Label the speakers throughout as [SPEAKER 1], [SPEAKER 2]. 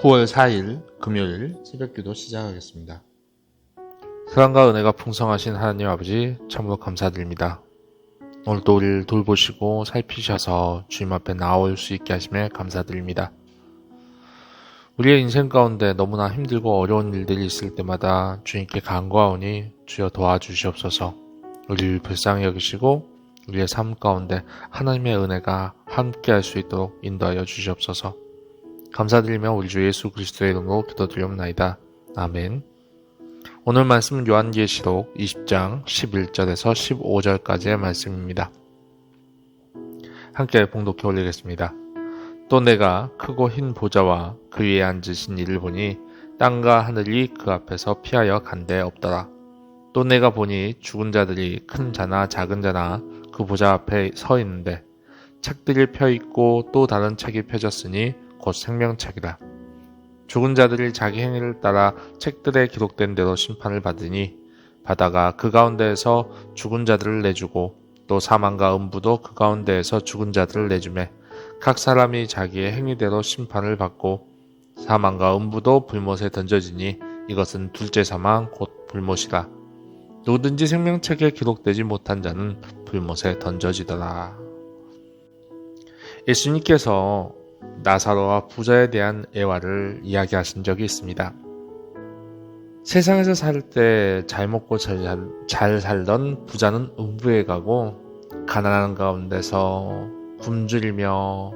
[SPEAKER 1] 9월 4일 금요일 새벽기도 시작하겠습니다. 사랑과 은혜가 풍성하신 하나님 아버지 참으로 감사드립니다. 오늘도 우리를 돌보시고 살피셔서 주님 앞에 나올 수 있게 하심에 감사드립니다. 우리의 인생 가운데 너무나 힘들고 어려운 일들이 있을 때마다 주님께 간구하오니 주여 도와주시옵소서. 우리를 불쌍히 여기시고 우리의 삶 가운데 하나님의 은혜가 함께할 수 있도록 인도하여 주시옵소서. 감사드리며 우리 주 예수 그리스도의 이름으로 기도드리옵나이다. 아멘. 오늘 말씀은 요한계시록 20장 11절에서 15절까지의 말씀입니다. 함께 봉독해 올리겠습니다. 또 내가 크고 흰 보좌와 그 위에 앉으신 이를 보니 땅과 하늘이 그 앞에서 피하여 간데 없더라. 또 내가 보니 죽은 자들이 큰 자나 작은 자나 그 보좌 앞에 서 있는데 책들이 펴 있고 또 다른 책이 펴졌으니 곧 생명책이라. 죽은 자들이 자기 행위를 따라 책들에 기록된 대로 심판을 받으니 바다가 그 가운데에서 죽은 자들을 내주고 또 사망과 음부도 그 가운데에서 죽은 자들을 내주매 각 사람이 자기의 행위대로 심판을 받고 사망과 음부도 불못에 던져지니 이것은 둘째 사망 곧 불못이라. 누구든지 생명책에 기록되지 못한 자는 불못에 던져지더라. 예수님께서 나사로와 부자에 대한 애화를 이야기하신 적이 있습니다. 세상에서 살 때 잘 먹고 잘 살던 부자는 음부에 가고 가난한 가운데서 굶주리며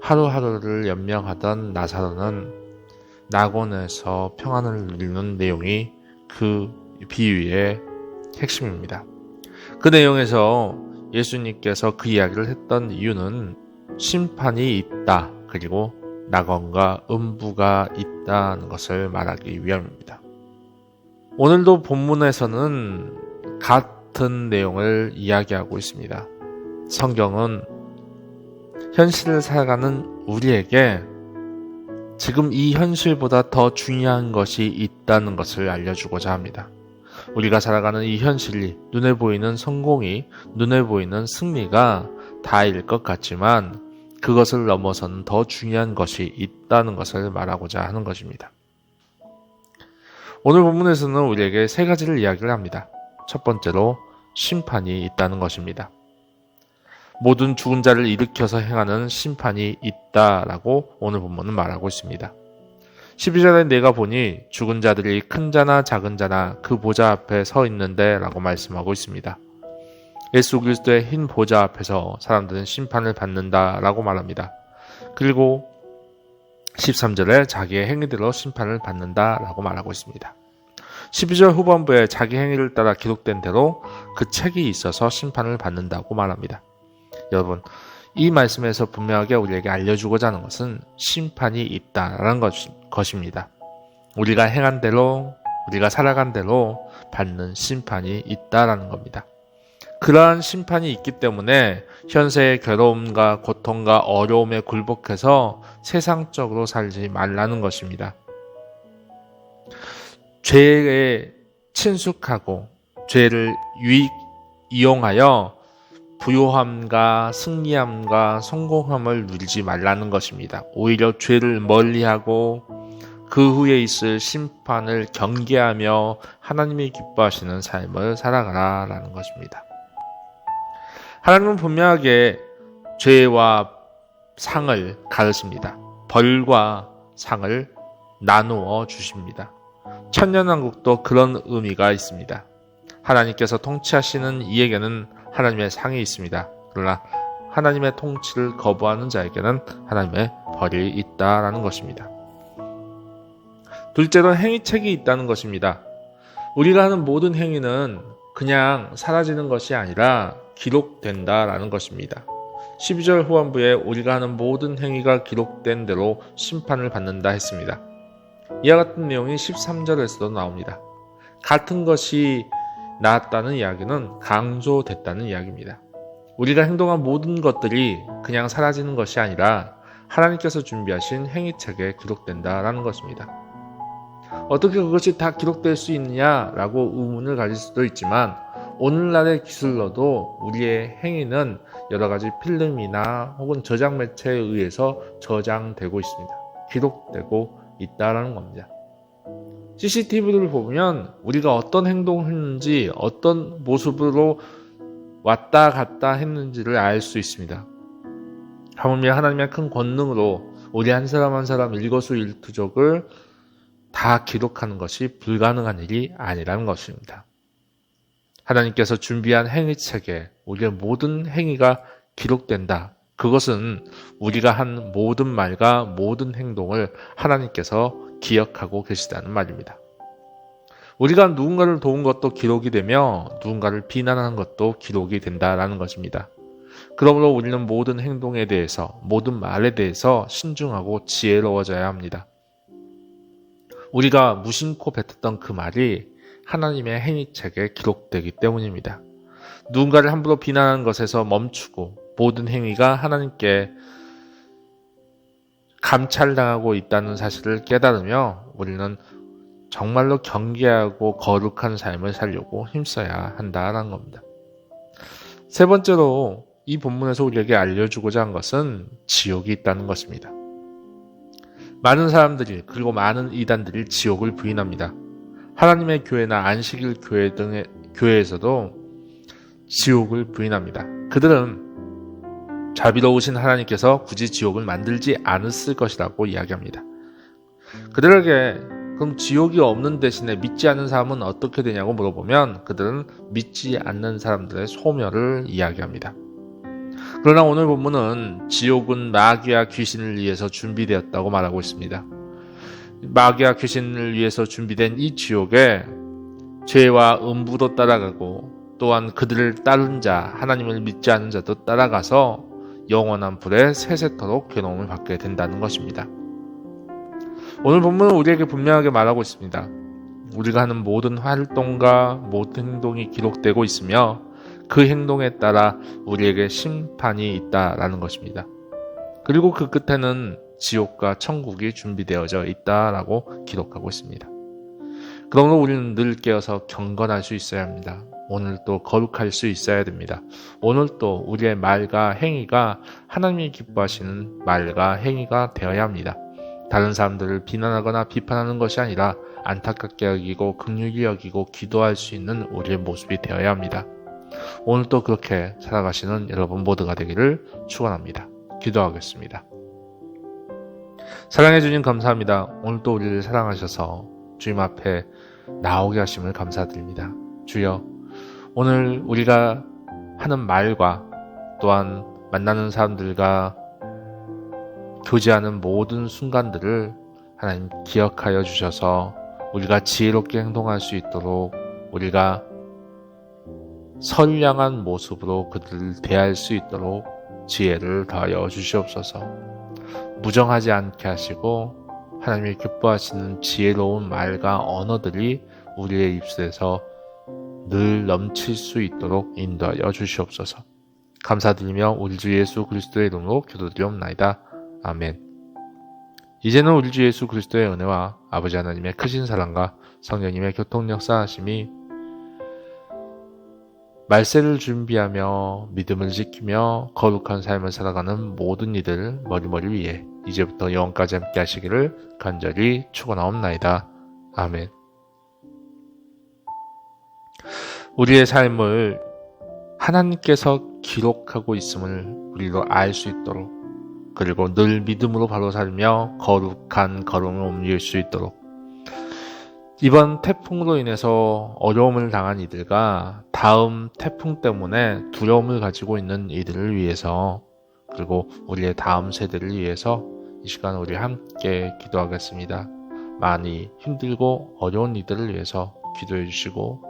[SPEAKER 1] 하루하루를 연명하던 나사로는 낙원에서 평안을 누리는 내용이 그 비유의 핵심입니다. 그 내용에서 예수님께서 그 이야기를 했던 이유는 심판이 있다, 그리고 낙원과 음부가 있다는 것을 말하기 위함입니다. 오늘도 본문에서는 같은 내용을 이야기하고 있습니다. 성경은 현실을 살아가는 우리에게 지금 이 현실보다 더 중요한 것이 있다는 것을 알려주고자 합니다. 우리가 살아가는 이 현실이, 눈에 보이는 성공이, 눈에 보이는 승리가 다일 것 같지만 그것을 넘어서는 더 중요한 것이 있다는 것을 말하고자 하는 것입니다. 오늘 본문에서는 우리에게 세 가지를 이야기를 합니다. 첫 번째로 심판이 있다는 것입니다. 모든 죽은 자를 일으켜서 행하는 심판이 있다라고 오늘 본문은 말하고 있습니다. 12절에 내가 보니 죽은 자들이 큰 자나 작은 자나 그 보좌 앞에 서 있는데 라고 말씀하고 있습니다. 예수 그리스도의 흰 보좌 앞에서 사람들은 심판을 받는다라고 말합니다. 그리고 13절에 자기의 행위대로 심판을 받는다라고 말하고 있습니다. 12절 후반부에 자기 행위를 따라 기록된 대로 그 책이 있어서 심판을 받는다고 말합니다. 여러분, 이 말씀에서 분명하게 우리에게 알려주고자 하는 것은 심판이 있다라는 것입니다. 우리가 행한 대로, 우리가 살아간 대로 받는 심판이 있다라는 겁니다. 그러한 심판이 있기 때문에 현세의 괴로움과 고통과 어려움에 굴복해서 세상적으로 살지 말라는 것입니다. 죄에 친숙하고 죄를 이용하여 부요함과 승리함과 성공함을 누리지 말라는 것입니다. 오히려 죄를 멀리하고 그 후에 있을 심판을 경계하며 하나님이 기뻐하시는 삶을 살아가라라는 것입니다. 하나님은 분명하게 죄와 상을 가르칩니다. 벌과 상을 나누어 주십니다. 천년왕국도 그런 의미가 있습니다. 하나님께서 통치하시는 이에게는 하나님의 상이 있습니다. 그러나 하나님의 통치를 거부하는 자에게는 하나님의 벌이 있다라는 것입니다. 둘째로 행위책이 있다는 것입니다. 우리가 하는 모든 행위는 그냥 사라지는 것이 아니라 기록된다라는 것입니다. 12절 후반부에 우리가 하는 모든 행위가 기록된 대로 심판을 받는다 했습니다. 이와 같은 내용이 13절에서도 나옵니다. 같은 것이 나았다는 이야기는 강조됐다는 이야기입니다. 우리가 행동한 모든 것들이 그냥 사라지는 것이 아니라 하나님께서 준비하신 행위책에 기록된다라는 것입니다. 어떻게 그것이 다 기록될 수 있느냐라고 의문을 가질 수도 있지만 오늘날의 기술로도 우리의 행위는 여러 가지 필름이나 혹은 저장 매체에 의해서 저장되고 있습니다. 기록되고 있다라는 겁니다. CCTV를 보면 우리가 어떤 행동을 했는지, 어떤 모습으로 왔다 갔다 했는지를 알 수 있습니다. 하물며 하나님의 큰 권능으로 우리 한 사람 한 사람 일거수일투족을 다 기록하는 것이 불가능한 일이 아니라는 것입니다. 하나님께서 준비한 행위책에 우리의 모든 행위가 기록된다. 그것은 우리가 한 모든 말과 모든 행동을 하나님께서 기억하고 계시다는 말입니다. 우리가 누군가를 도운 것도 기록이 되며 누군가를 비난하는 것도 기록이 된다라는 것입니다. 그러므로 우리는 모든 행동에 대해서, 모든 말에 대해서 신중하고 지혜로워져야 합니다. 우리가 무심코 뱉었던 그 말이 하나님의 행위책에 기록되기 때문입니다. 누군가를 함부로 비난하는 것에서 멈추고 모든 행위가 하나님께 감찰당하고 있다는 사실을 깨달으며 우리는 정말로 경계하고 거룩한 삶을 살려고 힘써야 한다는 겁니다. 세 번째로 이 본문에서 우리에게 알려주고자 한 것은 지옥이 있다는 것입니다. 많은 사람들이 그리고 많은 이단들이 지옥을 부인합니다. 하나님의 교회나 안식일 교회 등의 교회에서도 지옥을 부인합니다. 그들은 자비로우신 하나님께서 굳이 지옥을 만들지 않았을 것이라고 이야기합니다. 그들에게 그럼 지옥이 없는 대신에 믿지 않는 사람은 어떻게 되냐고 물어보면 그들은 믿지 않는 사람들의 소멸을 이야기합니다. 그러나 오늘 본문은 지옥은 마귀와 귀신을 위해서 준비되었다고 말하고 있습니다. 마귀와 귀신을 위해서 준비된 이 지옥에 죄와 음부도 따라가고 또한 그들을 따른 자, 하나님을 믿지 않는 자도 따라가서 영원한 불에 세세토록 괴로움을 받게 된다는 것입니다. 오늘 본문은 우리에게 분명하게 말하고 있습니다. 우리가 하는 모든 활동과 모든 행동이 기록되고 있으며 그 행동에 따라 우리에게 심판이 있다라는 것입니다. 그리고 그 끝에는 지옥과 천국이 준비되어져 있다라고 기록하고 있습니다. 그러므로 우리는 늘 깨어서 경건할 수 있어야 합니다. 오늘도 거룩할 수 있어야 됩니다. 오늘도 우리의 말과 행위가 하나님이 기뻐하시는 말과 행위가 되어야 합니다. 다른 사람들을 비난하거나 비판하는 것이 아니라 안타깝게 여기고 긍휼히 여기고 기도할 수 있는 우리의 모습이 되어야 합니다. 오늘도 그렇게 살아가시는 여러분 모두가 되기를 축원합니다. 기도하겠습니다. 사랑해 주님 감사합니다. 오늘도 우리를 사랑하셔서 주님 앞에 나오게 하심을 감사드립니다. 주여, 오늘 우리가 하는 말과 또한 만나는 사람들과 교제하는 모든 순간들을 하나님 기억하여 주셔서 우리가 지혜롭게 행동할 수 있도록 우리가 선량한 모습으로 그들을 대할 수 있도록 지혜를 더하여 주시옵소서. 무정하지 않게 하시고 하나님이 기뻐하시는 지혜로운 말과 언어들이 우리의 입술에서 늘 넘칠 수 있도록 인도하여 주시옵소서. 감사드리며 우리 주 예수 그리스도의 이름으로 기도드리옵나이다. 아멘. 이제는 우리 주 예수 그리스도의 은혜와 아버지 하나님의 크신 사랑과 성령님의 교통 역사하심이 말세를 준비하며 믿음을 지키며 거룩한 삶을 살아가는 모든 이들 머리머리 위에 이제부터 영원까지 함께 하시기를 간절히 축원하옵나이다. 아멘. 우리의 삶을 하나님께서 기록하고 있음을 우리도 알 수 있도록, 그리고 늘 믿음으로 바로 살며 거룩한 걸음을 옮길 수 있도록, 이번 태풍으로 인해서 어려움을 당한 이들과 다음 태풍 때문에 두려움을 가지고 있는 이들을 위해서, 그리고 우리의 다음 세대를 위해서 이 시간 우리 함께 기도하겠습니다. 많이 힘들고 어려운 이들을 위해서 기도해 주시고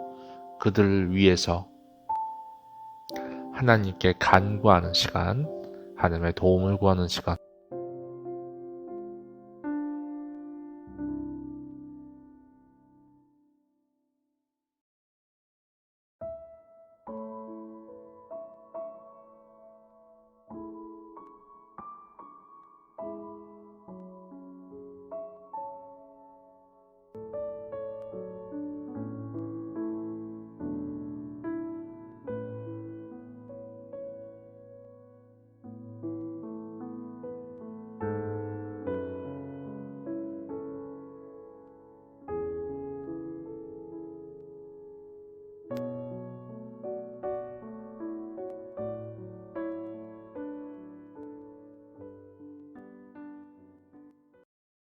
[SPEAKER 1] 그들을 위해서 하나님께 간구하는 시간, 하나님의 도움을 구하는 시간